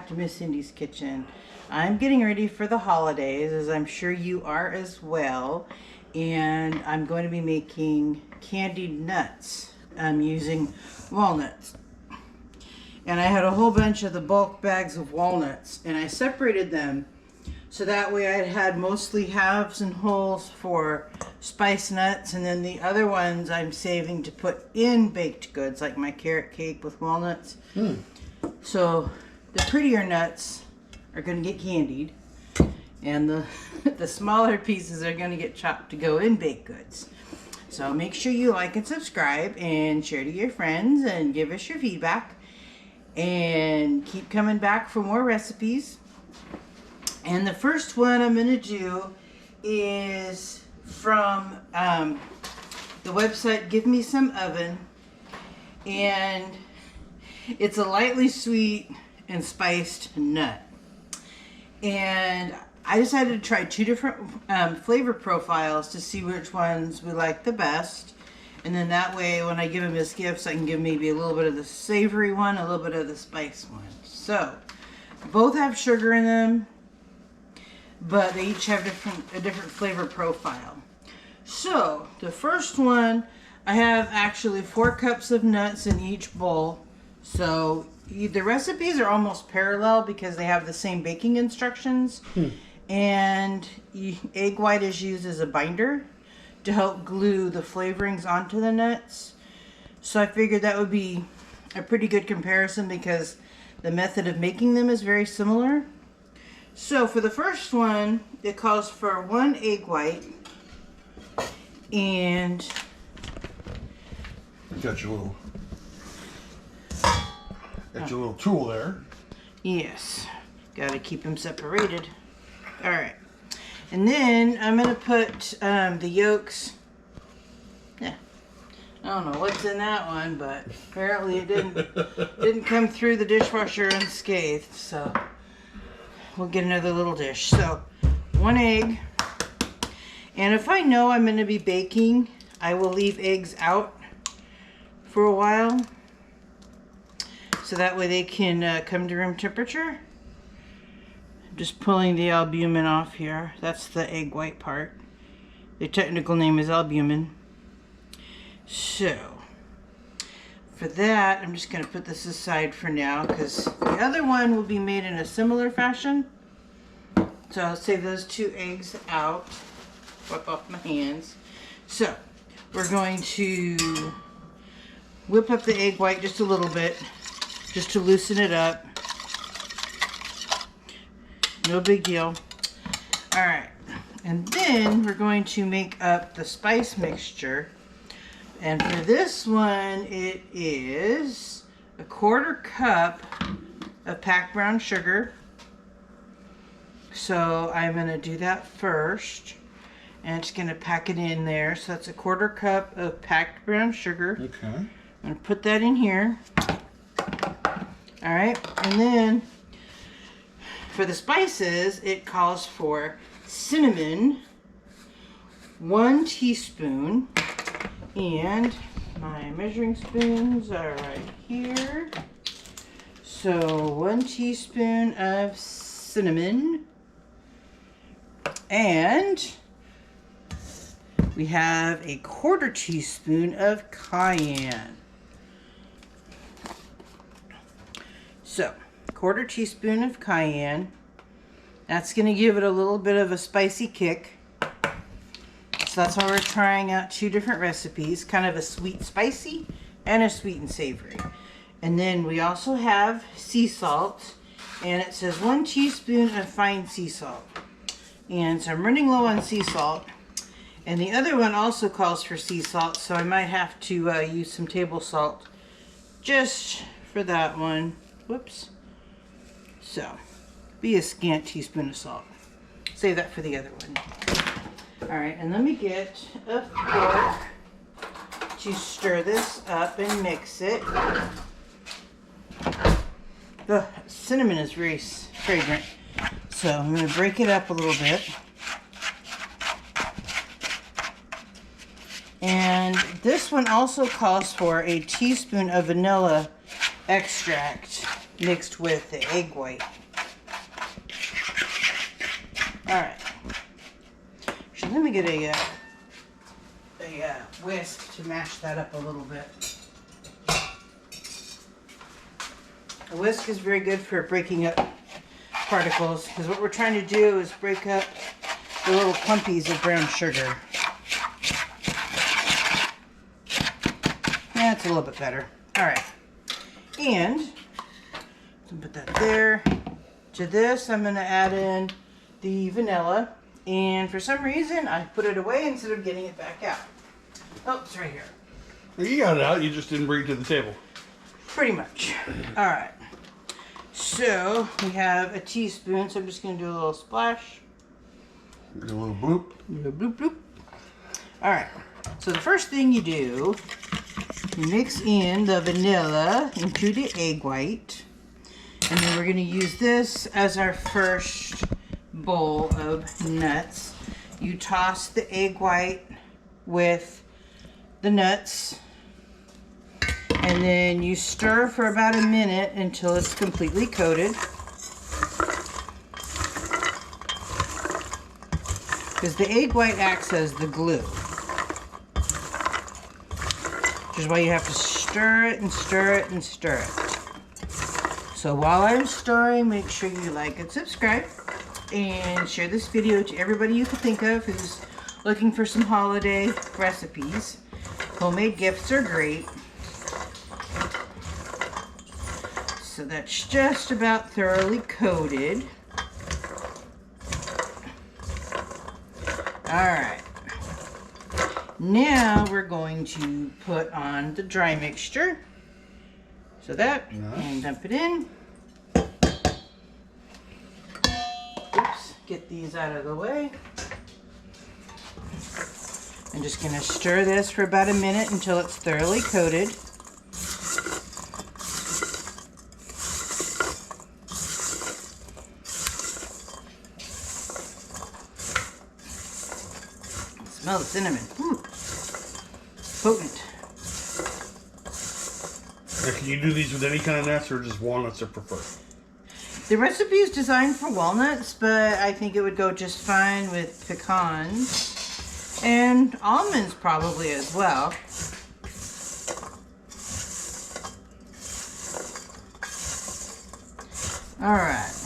to Miss Cindy's Kitchen. I'm getting ready for the holidays, as I'm sure you are as well. And I'm going to be making candied nuts. I'm using walnuts. And I had a whole bunch of the bulk bags of walnuts, and I separated them so that way I had mostly halves and wholes for spice nuts, and then the other ones I'm saving to put in baked goods, like my carrot cake with walnuts. So the prettier nuts are going to get candied, and the smaller pieces are going to get chopped to go in baked goods. So make sure you like and subscribe and share to your friends and give us your feedback, and keep coming back for more recipes. And the first one I'm going to do is from the website Give Me Some Oven, and it's a lightly sweet and spiced nut. And I decided to try two different flavor profiles to see which ones we like the best, and then that way when I give them as gifts I can give maybe a little bit of the savory one, a little bit of the spice one. So both have sugar in them, but they each have a different flavor profile. So the first one, I have actually 4 cups of nuts in each bowl. So the recipes are almost parallel because they have the same baking instructions. And egg white is used as a binder to help glue the flavorings onto the nuts. So I figured that would be a pretty good comparison because the method of making them is very similar. So for the first one, it calls for 1 egg white, and got your little tool there. Yes, got to keep them separated. All right, and then I'm gonna put the yolks. Yeah, I don't know what's in that one, but apparently it didn't come through the dishwasher unscathed. So we'll get another little dish. So 1 egg. And if I know I'm going to be baking, I will leave eggs out for a while, so that way they can come to room temperature. I'm just pulling the albumin off here. That's the egg white part. The technical name is albumin. So for that, I'm just going to put this aside for now because the other one will be made in a similar fashion. So I'll save those 2 eggs out. Wipe off my hands. So we're going to whip up the egg white just a little bit, just to loosen it up. No big deal. Alright, and then we're going to make up the spice mixture. And for this one, it is a 1/4 cup of packed brown sugar. So I'm going to do that first. And it's going to pack it in there. So that's a 1/4 cup of packed brown sugar. Okay. I'm going to put that in here. Alright, and then for the spices, it calls for cinnamon, 1 teaspoon, and my measuring spoons are right here. So 1 teaspoon of cinnamon, and we have a 1/4 teaspoon of cayenne. So 1/4 teaspoon of cayenne. That's going to give it a little bit of a spicy kick. So that's why we're trying out 2 different recipes, kind of a sweet spicy and a sweet and savory. And then we also have sea salt, and it says 1 teaspoon of fine sea salt. And so I'm running low on sea salt. And the other one also calls for sea salt, so I might have to use some table salt just for that one. Whoops. So, be a scant teaspoon of salt. Save that for the other one. Alright, and let me get a fork to stir this up and mix it. The cinnamon is very fragrant, so I'm going to break it up a little bit. And this one also calls for a teaspoon of vanilla extract mixed with the egg white. let me get a whisk to mash that up a little bit. A whisk is very good for breaking up particles, because what we're trying to do is break up the little clumpies of brown sugar. That's a little bit better. All right, and put that there. To this, I'm going to add in the vanilla, and for some reason, I put it away instead of getting it back out. Oh, it's right here. You got it out, you just didn't bring it to the table. Pretty much. All right. So we have a teaspoon, so I'm just going to do a little splash. Do a little bloop. Bloop, bloop, bloop. All right. So the first thing you do, you mix in the vanilla into the egg white. And then we're going to use this as our first bowl of nuts. You toss the egg white with the nuts. And then you stir for about a minute until it's completely coated. Because the egg white acts as the glue. Which is why you have to stir it and stir it and stir it. So while I'm stirring, make sure you like and subscribe. And share this video to everybody you can think of who's looking for some holiday recipes. Homemade gifts are great. So that's just about thoroughly coated. Alright. Now we're going to put on the dry mixture. So that, and dump it in. Oops, get these out of the way. I'm just going to stir this for about a minute until it's thoroughly coated. Smell the cinnamon. Ooh. Potent. Now, can you do these with any kind of nuts or just walnuts are preferred? The recipe is designed for walnuts, but I think it would go just fine with pecans and almonds probably as well. Alright.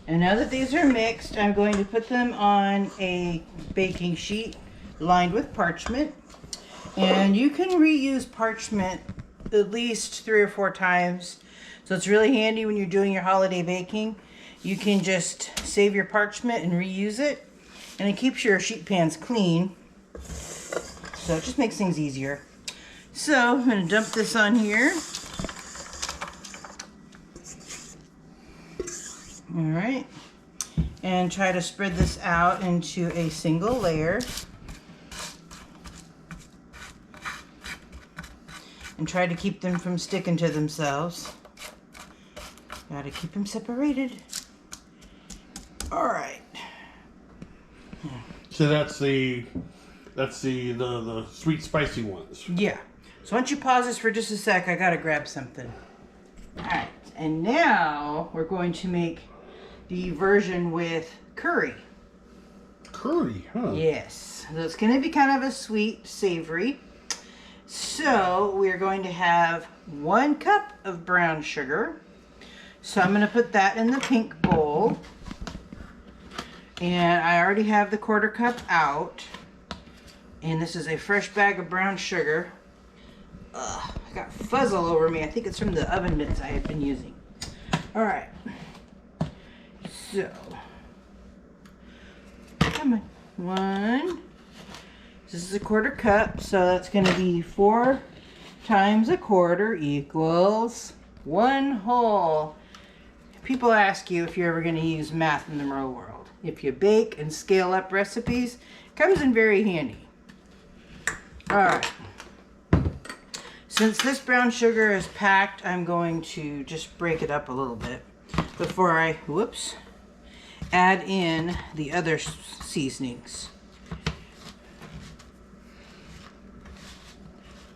And now that these are mixed, I'm going to put them on a baking sheet lined with parchment. And you can reuse parchment at least 3 or 4 times. So it's really handy when you're doing your holiday baking. You can just save your parchment and reuse it. And it keeps your sheet pans clean. So it just makes things easier. So I'm going to dump this on here. Alright, and try to spread this out into a single layer. And try to keep them from sticking to themselves. Gotta keep them separated. Alright. So that's the sweet spicy ones. Yeah. So once you pause this for just a sec, I gotta grab something. Alright, and now we're going to make the version with curry. Curry, huh? Yes. So it's going to be kind of a sweet, savory. So we're going to have 1 cup of brown sugar. So I'm going to put that in the pink bowl. And I already have the 1/4 cup out. And this is a fresh bag of brown sugar. Ugh, I got fuzz all over me. I think it's from the oven mitts I have been using. All right. So, come on. 1. This is a 1/4 cup, so that's going to be 4 times 1/4 equals 1 whole. People ask you if you're ever going to use math in the real world. If you bake and scale up recipes, it comes in very handy. Alright. Since this brown sugar is packed, I'm going to just break it up a little bit before I, whoops, add in the other seasonings.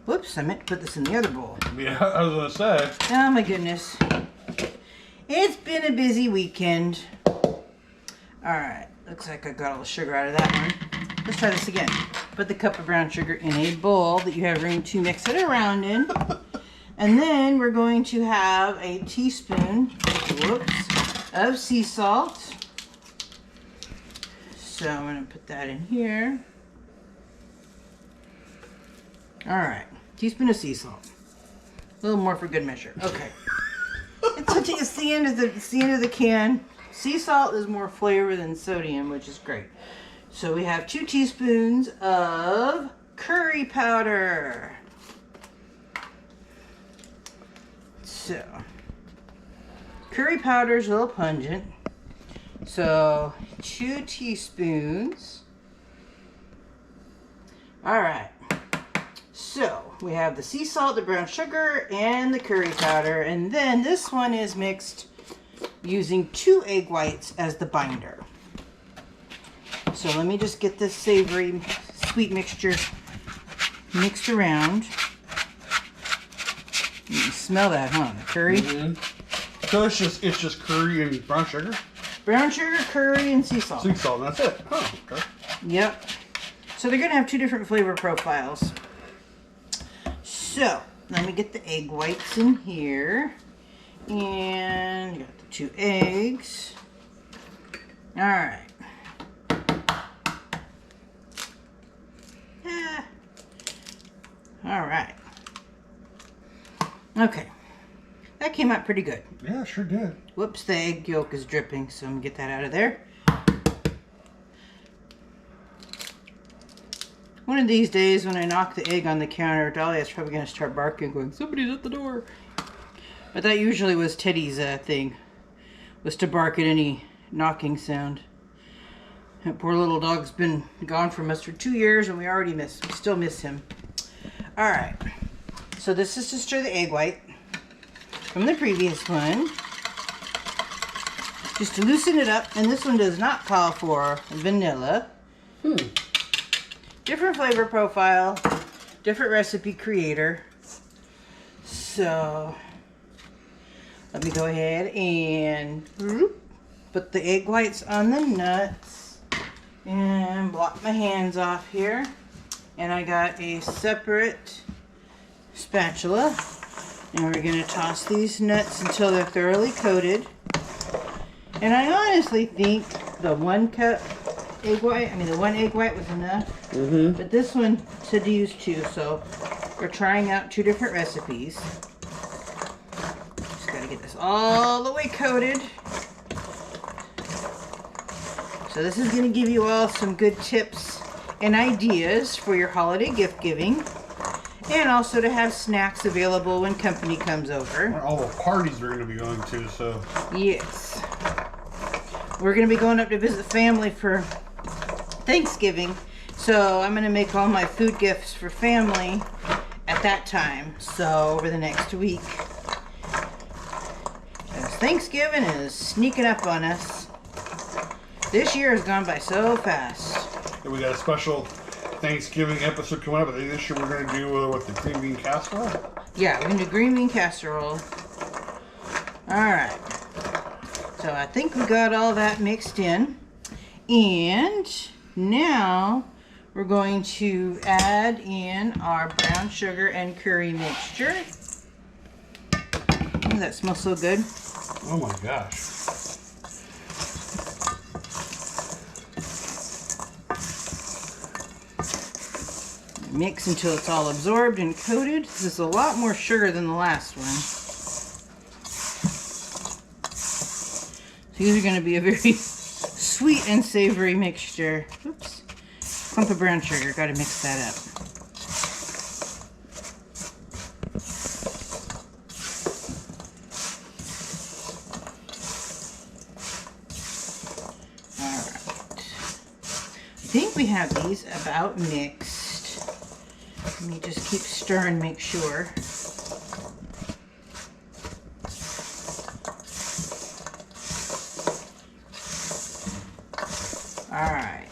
Whoops, I meant to put this in the other bowl. Yeah, I was gonna say. Oh my goodness. It's been a busy weekend. Alright, Looks like I got all the sugar out of that one. Let's try this again. Put the cup of brown sugar in a bowl that you have room to mix it around in. And then we're going to have a teaspoon, of sea salt. So I'm going to put that in here. All right, teaspoon of sea salt. A little more for good measure. Okay. It's the end of the can. Sea salt is more flavor than sodium, which is great. So we have 2 teaspoons of curry powder. So, curry powder is a little pungent. So, 2 teaspoons. All right. So, we have the sea salt, the brown sugar, and the curry powder. And then this one is mixed using 2 egg whites as the binder. So let me just get this savory, sweet mixture mixed around. You can smell that, huh? The curry. Mm-hmm. So it's just curry and brown sugar? Brown sugar, curry, and sea salt. Sea salt, and that's it. Oh, okay. Yep. So they're going to have 2 different flavor profiles. So, let me get the egg whites in here. And got the 2 eggs. Alright. Alright. Okay. That came out pretty good. Yeah, sure did. Whoops, the egg yolk is dripping, so I'm going to get that out of there. One of these days when I knock the egg on the counter, Dahlia's probably going to start barking, going, somebody's at the door. But that usually was Teddy's thing, was to bark at any knocking sound. That poor little dog's been gone from us for 2 years and we still miss him. Alright, so this is to stir the egg white from the previous one. Just to loosen it up, and this one does not call for vanilla. Different flavor profile, different recipe creator. So, let me go ahead and put the egg whites on the nuts and block my hands off here. And I got a separate spatula. And we're going to toss these nuts until they're thoroughly coated. And I honestly think the 1 egg white was enough. Mm-hmm. But this one said to use 2, so we're trying out 2 different recipes. Just got to get this all the way coated. So this is going to give you all some good tips and ideas for your holiday gift giving, and also to have snacks available when company comes over. All the parties we're going to be going to, so. Yes. We're going to be going up to visit family for Thanksgiving, so I'm going to make all my food gifts for family at that time, so over the next week. As Thanksgiving is sneaking up on us. This year has gone by so fast. We got a special Thanksgiving episode coming up. I think this year we're going to do the green bean casserole. Yeah, we're going to do green bean casserole. Alright. So I think we got all that mixed in. And now we're going to add in our brown sugar and curry mixture. Ooh, that smells so good. Oh my gosh. Mix until it's all absorbed and coated. This is a lot more sugar than the last one. So these are going to be a very sweet and savory mixture. Oops. Clump of brown sugar. Got to mix that up. Alright. I think we have these about mixed. Let me just keep stirring, make sure. Alright.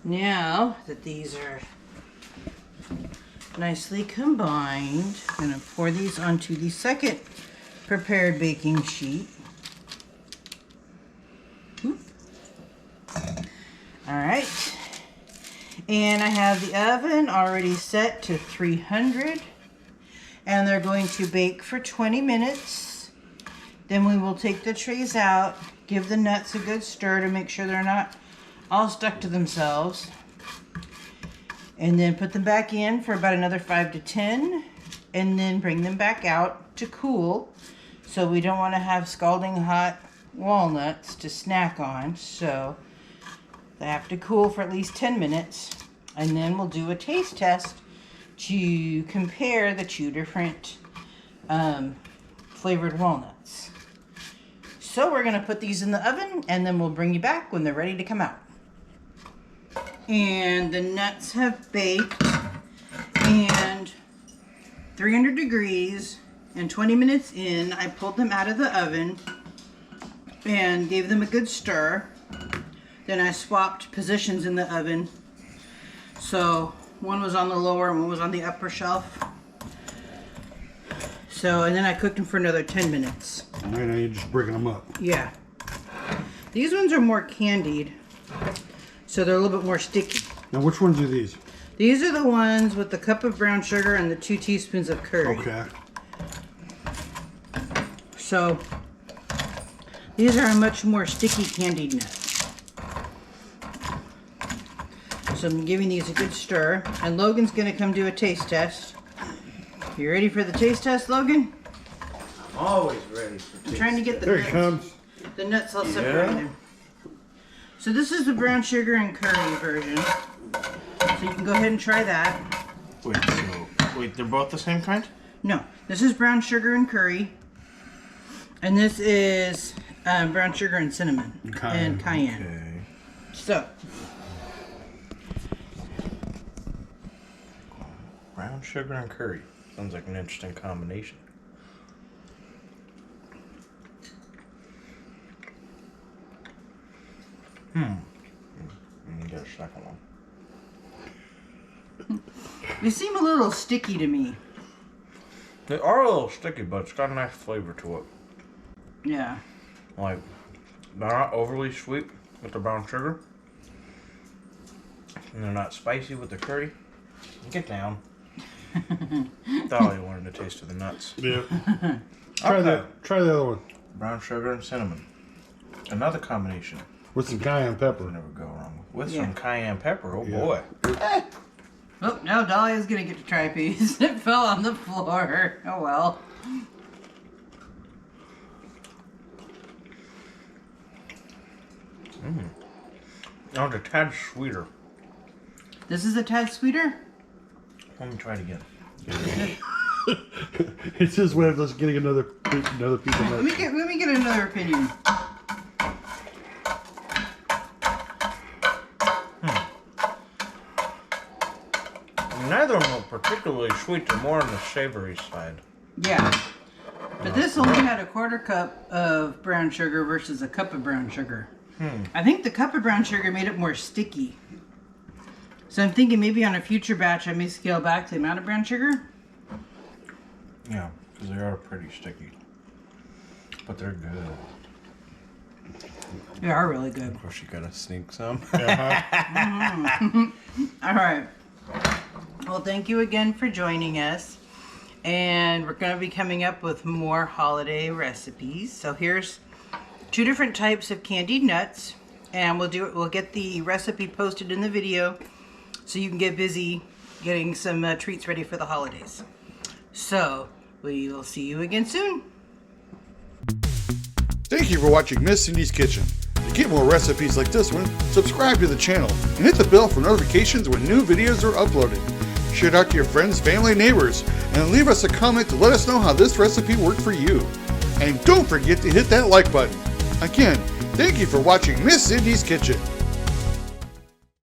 Now that these are nicely combined, I'm going to pour these onto the second prepared baking sheet. All right. And I have the oven already set to 300. And they're going to bake for 20 minutes. Then we will take the trays out, give the nuts a good stir to make sure they're not all stuck to themselves. And then put them back in for about another 5 to 10. And then bring them back out to cool. So we don't want to have scalding hot walnuts to snack on. So they have to cool for at least 10 minutes. And then we'll do a taste test to compare the two different flavored walnuts. So we're going to put these in the oven and then we'll bring you back when they're ready to come out. And the nuts have baked and 300 degrees, and 20 minutes in, I pulled them out of the oven and gave them a good stir. Then I swapped positions in the oven. So one was on the lower and one was on the upper shelf. So, and then I cooked them for another 10 minutes. And right now you're just breaking them up. Yeah. These ones are more candied, so they're a little bit more sticky. Now which ones are these? These are the ones with the cup of brown sugar and the 2 teaspoons of curry. Okay. So these are a much more sticky candied nut. So I'm giving these a good stir, and Logan's gonna come do a taste test. You ready for the taste test, Logan? Always ready for I'm trying to get the There he nuts, comes. the nuts all separated. So this is the brown sugar and curry version. So you can go ahead and try that. Wait, they're both the same kind? No, this is brown sugar and curry. And this is brown sugar and cinnamon and cayenne. Okay. So, Brown sugar and curry. Sounds like an interesting combination. You get a second one. they seem a little sticky to me. They are a little sticky, but it's got a nice flavor to it. Yeah. Like, they're not overly sweet with the brown sugar. And they're not spicy with the curry. Get down. Thought I wanted a taste of the nuts. Yeah. Try the other one. Brown sugar and cinnamon. Another combination. With some cayenne pepper. Never go wrong with Yeah. some cayenne pepper. Oh Yeah. boy. Oh, now Dahlia's gonna get to try a piece. It fell on the floor. Oh well. Oh, it's a tad sweeter. This is a tad sweeter. Let me try it again. It's his way of just getting another piece of Let nuts. me get another opinion. Neither of them are particularly sweet. They're more on the savory side. Yeah. But this only had a 1/4 cup of brown sugar versus a cup of brown sugar. I think the cup of brown sugar made it more sticky. So I'm thinking maybe on a future batch I may scale back the amount of brown sugar. Yeah, because they are pretty sticky. But they're good. They are really good. Of course, you gotta sneak some. All right. Well, thank you again for joining us. And we're going to be coming up with more holiday recipes. So here's 2 different types of candied nuts. And we'll get the recipe posted in the video so you can get busy getting some treats ready for the holidays. So we will see you again soon. Thank you for watching Miss Cindy's Kitchen. To get more recipes like this one, subscribe to the channel and hit the bell for notifications when new videos are uploaded. Share it out to your friends, family, neighbors, and leave us a comment to let us know how this recipe worked for you. And don't forget to hit that like button. Again, thank you for watching Miss Cindy's Kitchen.